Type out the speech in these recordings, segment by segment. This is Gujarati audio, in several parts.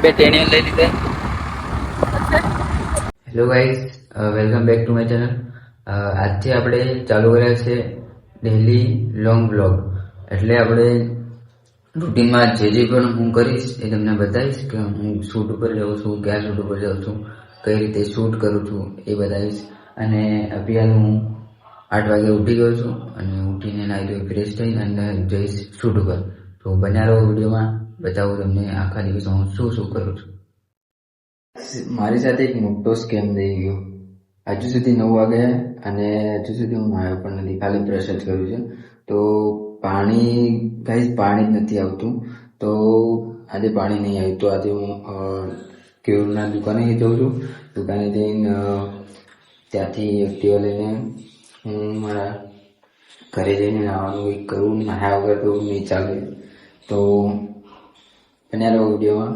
બે ટેણીઓ લઈ લીધે. Hello guys, welcome back to my channel. આજથી આપણે ચાલુ કર્યા છે ડેલી લોંગ બ્લોગ. એટલે આપણે રૂટીનમાં જે પણ હું કરીશ એ તમને બતાવીશ કે હું શૂટ ઉપર જાઉં છું, ક્યાં શૂટ ઉપર જાઉં છું, કઈ રીતે શૂટ કરું છું એ બતાવીશ. અને અત્યારે હું 8 વાગે ઉઠી ગયો છું અને ઉઠીને નાહી ધોઈ ફ્રેશ થઈ અને જઈશ શૂટ ઉપર. તો બન્યા રહો વિડીયોમાં, બતાવું તમને આખા દિવસમાં હું શું શું કરું છું. મારી સાથે એક મોટો સ્કેમ થઈ ગયો. હજુ સુધી 9 વાગ્યા અને હજુ સુધી હું નાહ્યો પણ નથી, ખાલી બ્રશ જ કર્યું છે. તો પાણી જ નથી આવતું. તો આજે પાણી નહીં આવ્યું તો આજે હું કેળના દુકાને જઉં છું. દુકાને જઈને ત્યાંથી એક્ટિવા લઈને હું મારા ઘરે જઈને નાહવાનું કંઈક કરું. નાહ્યા વગર તો નહીં ચાલે. તો બન્યા રહો વિડીયોમાં,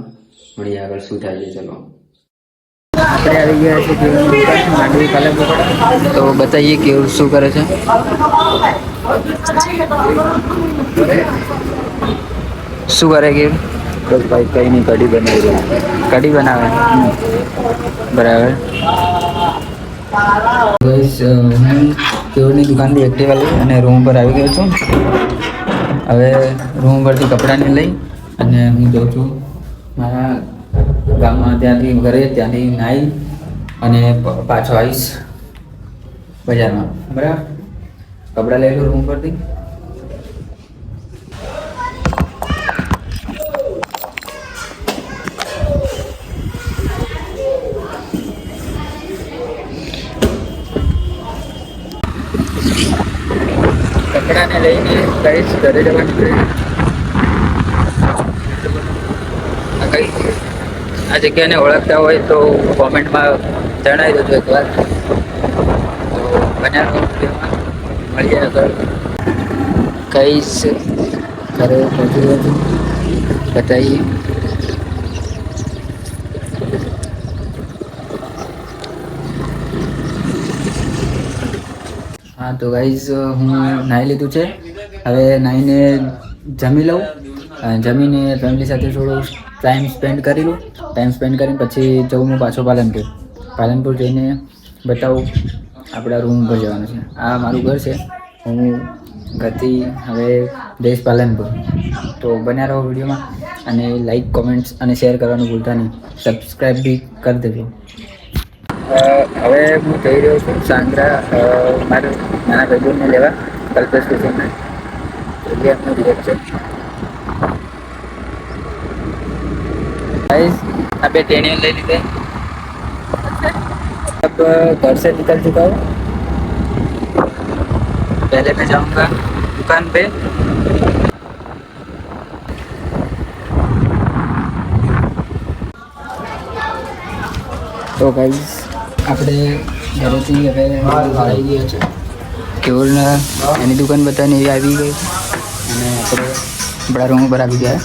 મળીએ આગળ શું થાય છે. ચલો આપણે આવી ગયા છે માંડવી પાલનપુર. તો બતાવીએ કેવું શું કરે છે. શું કરે કેવું? બસ ભાઈ કઈ નહીં, કઢી બનાવી રહ્યો. કઢી બનાવે, બરાબર. ગાઈસ, હું કેવડની દુકાનથી એક્ટિવા લઈ અને રૂમ પર આવી ગયો છું. હવે રૂમ પરથી કપડાને લઈ અને હું જાઉં છું મારા ગામમાં, ત્યાંથી નાહી અને પાછો આવીશ બજારમાં. બરાબર, કપડાં લઈ લઉં રૂમ પરથી. કપડાને લઈને કઈશ ઘરે જવાનું છે. આ જગ્યાને ઓળખતા હોય તો કોમેન્ટમાં જણાવી દેજો એકવાર. તો બન્યા મળીએ આગળ. કઈશ ઘરે પહોંચી ગયો છું, બતાવીએ. હા તો ગાઈઝ, હું નાહી લીધું છે. હવે નાહીને જમી લઉં. જમીને ફેમિલી સાથે થોડો ટાઈમ સ્પેન્ડ કરી લઉં. ટાઈમ સ્પેન્ડ કરીને પછી જઉં હું પાછો પાલનપુર જઈને બતાવું આપણા રૂમ પર જવાનું છે. આ મારું ઘર છે. હું ઘરથી હવે જઈશ પાલનપુર. તો બન્યા રહો વિડીયોમાં અને લાઈક, કોમેન્ટ્સ અને શેર કરવાનું ભૂલતા નહીં. સબસ્ક્રાઈબ બી કરી દેજો. હવે હું જઈ રહ્યો છું સાંદ્રા, મારા નાના ભાઈબંધને લેવા કલ્પેશ સ્ટેશનને. એટલે એમનું રિએક્શન. આ બે ટેણીઓ લઈ લીધે. अब घर से निकल चुका हूँ. पहले मैं जाऊँगा दुकान पे. તો ગાઈસ, આપણે ઘરેથી હવે આવી ગયા છે. કેવળના એની દુકાન બતાવીને એ આવી ગઈ અને આપણે આપણા રૂમ પર આવી ગયા.